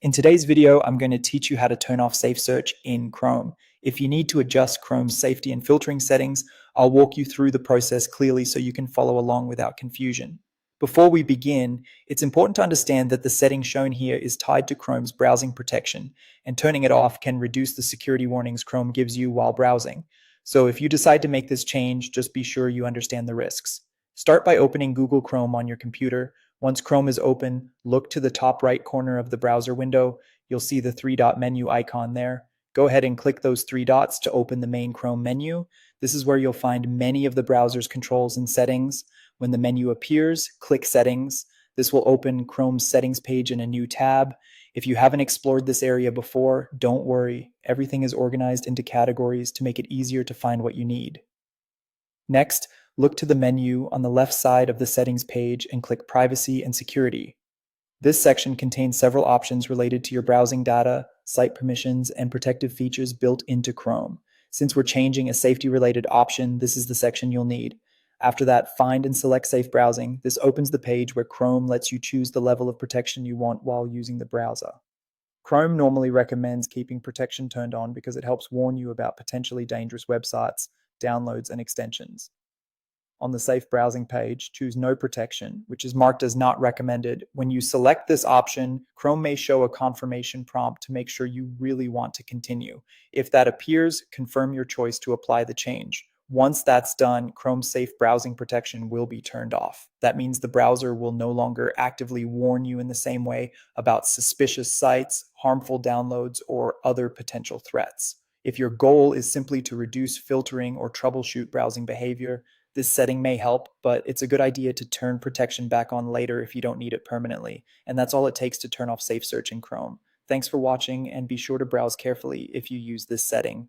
In today's video, I'm going to teach you how to turn off SafeSearch in Chrome. If you need to adjust Chrome's safety and filtering settings, I'll walk you through the process clearly so you can follow along without confusion. Before we begin, it's important to understand that the setting shown here is tied to Chrome's browsing protection, and turning it off can reduce the security warnings Chrome gives you while browsing. So if you decide to make this change, just be sure you understand the risks. Start by opening Google Chrome on your computer. Once Chrome is open, look to the top right corner of the browser window. You'll see the three-dot menu icon there. Go ahead and click those three dots to open the main Chrome menu. This is where you'll find many of the browser's controls and settings. When the menu appears, click Settings. This will open Chrome's settings page in a new tab. If you haven't explored this area before, don't worry. Everything is organized into categories to make it easier to find what you need. Next, look to the menu on the left side of the settings page and click Privacy and Security. This section contains several options related to your browsing data, site permissions, and protective features built into Chrome. Since we're changing a safety-related option, this is the section you'll need. After that, find and select Safe Browsing. This opens the page where Chrome lets you choose the level of protection you want while using the browser. Chrome normally recommends keeping protection turned on because it helps warn you about potentially dangerous websites, downloads, and extensions. On the Safe Browsing page, choose No Protection, which is marked as not recommended. When you select this option, Chrome may show a confirmation prompt to make sure you really want to continue. If that appears, confirm your choice to apply the change. Once that's done, Chrome's Safe Browsing protection will be turned off. That means the browser will no longer actively warn you in the same way about suspicious sites, harmful downloads, or other potential threats. If your goal is simply to reduce filtering or troubleshoot browsing behavior, this setting may help, but it's a good idea to turn protection back on later if you don't need it permanently. And that's all it takes to turn off SafeSearch in Chrome. Thanks for watching, and be sure to browse carefully if you use this setting.